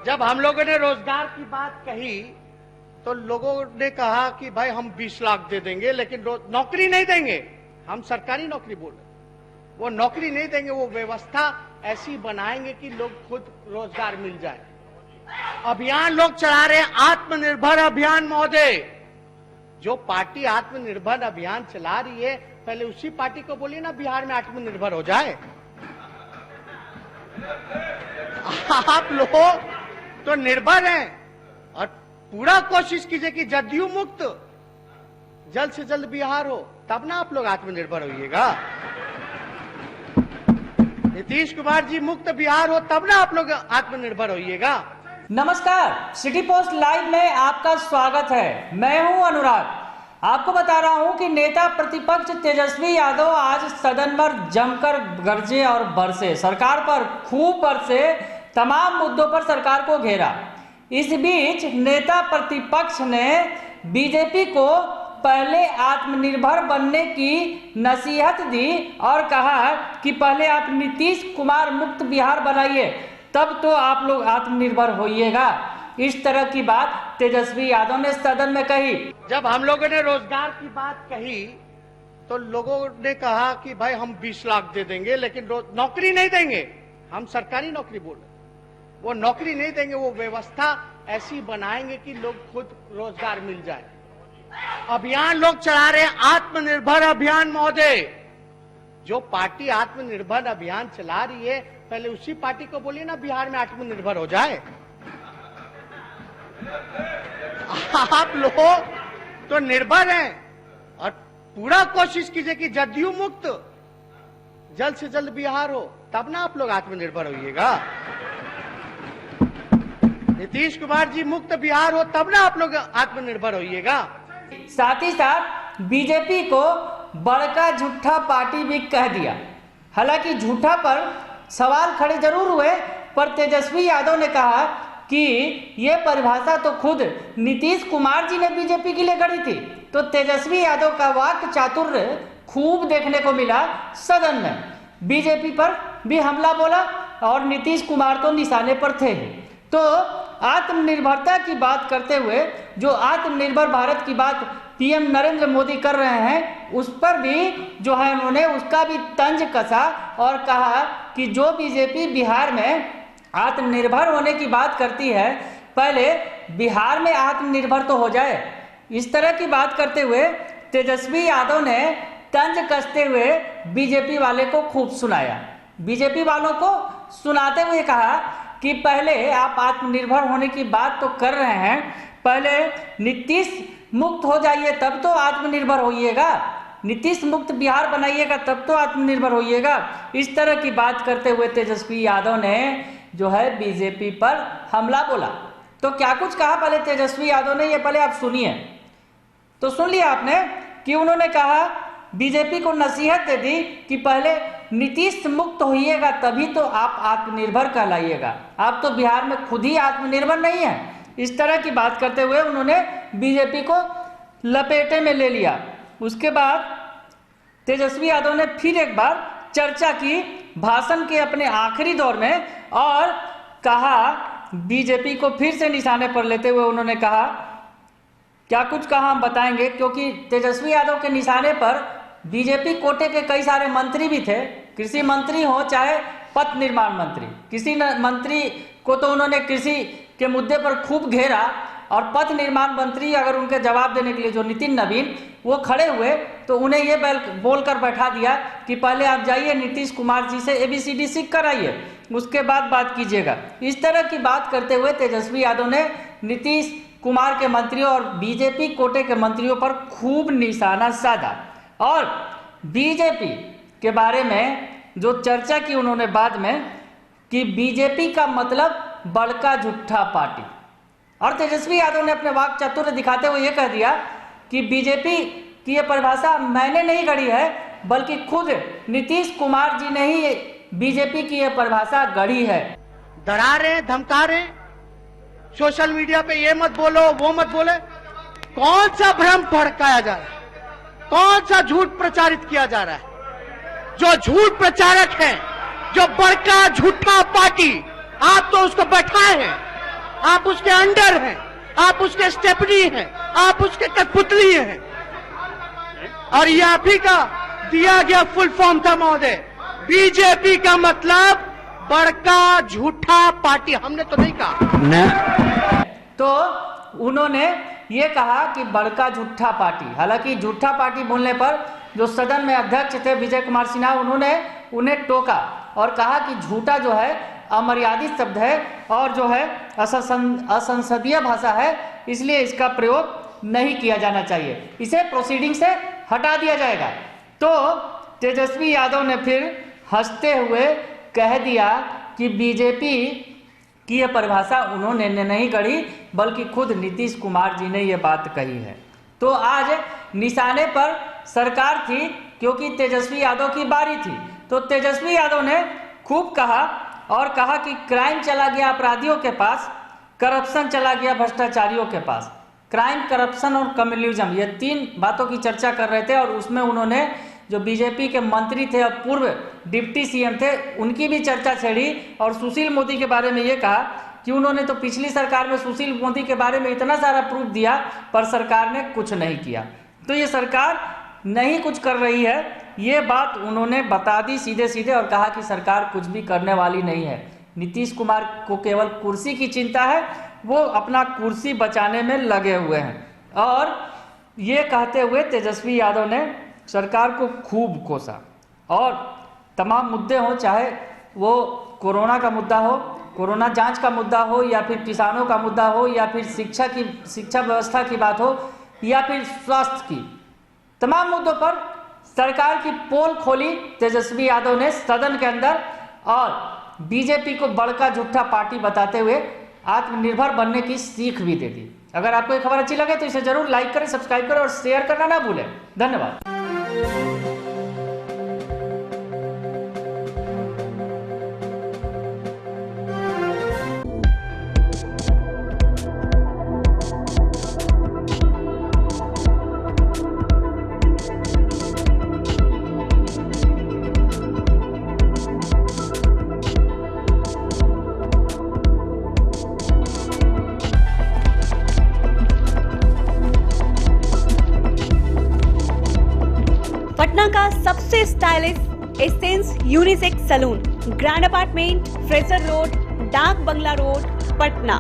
जब हम लोगों ने रोजगार की बात कही तो लोगों ने कहा कि भाई हम 20 लाख दे देंगे, लेकिन नौकरी नहीं देंगे। हम सरकारी नौकरी बोल रहे, वो नौकरी नहीं देंगे, वो व्यवस्था ऐसी बनाएंगे कि लोग खुद रोजगार मिल जाए। अभियान लोग चला रहे हैं आत्मनिर्भर अभियान। महोदय, जो पार्टी आत्मनिर्भर अभियान चला रही है, पहले उसी पार्टी को बोलिए ना बिहार में आत्मनिर्भर हो जाए। आप लोग तो निर्भर हैं और पूरा कोशिश कीजिए कि जदयू मुक्त जल्द से जल्द बिहार हो, तब ना आप लोग आत्मनिर्भर होइएगा। नीतीश कुमार जी मुक्त बिहार हो, तब ना आप लोग आत्मनिर्भर होइएगा। नमस्कार, सिटी पोस्ट लाइव में आपका स्वागत है। मैं हूं अनुराग। आपको बता रहा हूं कि नेता प्रतिपक्ष तेजस्वी यादव आज सदन पर जमकर गरजे और बरसे, सरकार पर खूब बरसे, तमाम मुद्दों पर सरकार को घेरा। इस बीच नेता प्रतिपक्ष ने बीजेपी को पहले आत्मनिर्भर बनने की नसीहत दी और कहा कि पहले आप नीतीश कुमार मुक्त बिहार बनाइए, तब तो आप लोग आत्मनिर्भर होइएगा। इस तरह की बात तेजस्वी यादव ने सदन में कही। जब हम लोगों ने रोजगार की बात कही तो लोगों ने कहा कि भाई हम 20 लाख दे देंगे, लेकिन नौकरी नहीं देंगे। हम सरकारी नौकरी बोल रहे, वो नौकरी नहीं देंगे, वो व्यवस्था ऐसी बनाएंगे कि लोग खुद रोजगार मिल जाए। अभियान लोग चला रहे हैं आत्मनिर्भर अभियान। महोदय, जो पार्टी आत्मनिर्भर अभियान चला रही है, पहले उसी पार्टी को बोलिए ना बिहार में आत्मनिर्भर हो जाए। आप लोग तो निर्भर हैं और पूरा कोशिश कीजिए कि जदयू मुक्त जल्द से जल्द बिहार हो, तब ना आप लोग आत्मनिर्भर होइएगा। नीतीश कुमार जी मुक्त बिहार हो, तब ना आप लोग आत्मनिर्भर होइएगा। साथ ही साथ बीजेपी को बड़का झूठा पार्टी भी कह दिया। हालांकि झूठा पर सवाल खड़े जरूर हुए, पर तेजस्वी यादव ने कहा कि ये परिभाषा तो खुद नीतीश कुमार जी ने बीजेपी के लिए गढ़ी थी। तो तेजस्वी यादव का वाक्य चातुर्य खूब देखने को मिला सदन में। बीजेपी पर भी हमला बोला और नीतीश कुमार तो निशाने पर थे ही। तो आत्मनिर्भरता की बात करते हुए जो आत्मनिर्भर भारत की बात पीएम नरेंद्र मोदी कर रहे हैं, उस पर भी जो है उन्होंने उसका भी तंज कसा और कहा कि जो बीजेपी बिहार में आत्मनिर्भर होने की बात करती है, पहले बिहार में आत्मनिर्भर तो हो जाए। इस तरह की बात करते हुए तेजस्वी यादव ने तंज कसते हुए बीजेपी वाले को खूब सुनाया। बीजेपी वालों को सुनाते हुए कहा कि पहले आप आत्मनिर्भर होने की बात तो कर रहे हैं, पहले नीतीश मुक्त हो जाइए, तब तो आत्मनिर्भर होइएगा। नीतीश मुक्त बिहार बनाइएगा, तब तो आत्मनिर्भर होइएगा। इस तरह की बात करते हुए तेजस्वी यादव ने जो है बीजेपी पर हमला बोला। तो क्या कुछ कहा पहले तेजस्वी यादव ने, ये पहले आप सुनिए। तो सुन लिया आपने कि उन्होंने कहा, बीजेपी को नसीहत दे दी कि पहले नीतीश मुक्त होइएगा, तभी तो आप आत्मनिर्भर कहलाइएगा। आप तो बिहार में खुद ही आत्मनिर्भर नहीं है। इस तरह की बात करते हुए उन्होंने बीजेपी को लपेटे में ले लिया। उसके बाद तेजस्वी यादव ने फिर एक बार चर्चा की भाषण के अपने आखिरी दौर में और कहा, बीजेपी को फिर से निशाने पर लेते हुए उन्होंने कहा, क्या कुछ कहा हम बताएंगे, क्योंकि तेजस्वी यादव के निशाने पर बीजेपी कोटे के कई सारे मंत्री भी थे। कृषि मंत्री हो चाहे पथ निर्माण मंत्री, किसी मंत्री को तो उन्होंने कृषि के मुद्दे पर खूब घेरा और पथ निर्माण मंत्री अगर उनके जवाब देने के लिए जो नितिन नवीन वो खड़े हुए तो उन्हें ये बोलकर बैठा दिया कि पहले आप जाइए नीतीश कुमार जी से ABCD सीख कर आइए, उसके बाद बात कीजिएगा। इस तरह की बात करते हुए तेजस्वी यादव ने नीतीश कुमार के मंत्रियों और बीजेपी कोटे के मंत्रियों पर खूब निशाना साधा और बीजेपी के बारे में जो चर्चा की उन्होंने बाद में कि बीजेपी का मतलब बड़का झूठा पार्टी। और तेजस्वी यादव ने अपने वाक चातुर्य दिखाते हुए यह कह दिया कि बीजेपी की यह परिभाषा मैंने नहीं गढ़ी है, बल्कि खुद नीतीश कुमार जी ने ही बीजेपी की यह परिभाषा गढ़ी है। डरा रहे, धमका रहे, सोशल मीडिया पे ये मत बोलो वो मत बोले। कौन सा भ्रम भड़काया जा रहा है, कौन सा झूठ प्रचारित किया जा रहा है? जो झूठ प्रचारक है, जो बड़का झूठा पार्टी, आप तो उसको बैठाए हैं, आप उसके अंडर हैं, आप उसके स्टेपनी हैं, आप उसके कठपुतली हैं। और ये आप ही का दिया गया फुल फॉर्म था महोदय। बीजेपी का मतलब बड़का झूठा पार्टी, हमने तो नहीं कहा। तो उन्होंने ये कहा कि बड़का झूठा पार्टी। हालांकि झूठा पार्टी बोलने पर जो सदन में अध्यक्ष थे विजय कुमार सिन्हा, उन्होंने उन्हें टोका और कहा कि झूठा जो है अमर्यादित शब्द है और जो है असंसदीय भाषा है, इसलिए इसका प्रयोग नहीं किया जाना चाहिए, इसे प्रोसीडिंग से हटा दिया जाएगा। तो तेजस्वी यादव ने फिर हंसते हुए कह दिया कि बीजेपी की यह परिभाषा उन्होंने नहीं गढ़ी, बल्कि खुद नीतीश कुमार जी ने यह बात कही है। तो आज निशाने पर सरकार थी, क्योंकि तेजस्वी यादव की बारी थी। तो तेजस्वी यादव ने खूब कहा और कहा कि क्राइम चला गया अपराधियों के पास, करप्शन चला गया भ्रष्टाचारियों के पास। क्राइम, करप्शन और कम्युनिज्म, ये तीन बातों की चर्चा कर रहे थे। और उसमें उन्होंने जो बीजेपी के मंत्री थे और पूर्व डिप्टी सीएम थे, उनकी भी चर्चा छेड़ी और सुशील मोदी के बारे में ये कहा कि उन्होंने तो पिछली सरकार में सुशील मोदी के बारे में इतना सारा प्रूफ दिया, पर सरकार ने कुछ नहीं किया। तो ये सरकार नहीं कुछ कर रही है, ये बात उन्होंने बता दी सीधे सीधे और कहा कि सरकार कुछ भी करने वाली नहीं है। नीतीश कुमार को केवल कुर्सी की चिंता है, वो अपना कुर्सी बचाने में लगे हुए हैं। और ये कहते हुए तेजस्वी यादव ने सरकार को खूब कोसा और तमाम मुद्दे हों, चाहे वो कोरोना का मुद्दा हो, कोरोना जांच का मुद्दा हो, या फिर किसानों का मुद्दा हो, या फिर शिक्षा व्यवस्था की बात हो, या फिर स्वास्थ्य की, तमाम मुद्दों पर सरकार की पोल खोली तेजस्वी यादव ने सदन के अंदर और बीजेपी को बड़का झूठा पार्टी बताते हुए आत्मनिर्भर बनने की सीख भी दे दी। अगर आपको ये खबर अच्छी लगे तो इसे जरूर लाइक करें, सब्सक्राइब करें और शेयर करना ना भूलें। धन्यवाद। पटना का सबसे stylish Essence unisex salon, grand apartment, Fraser road, Dak Bungalow road, Patna.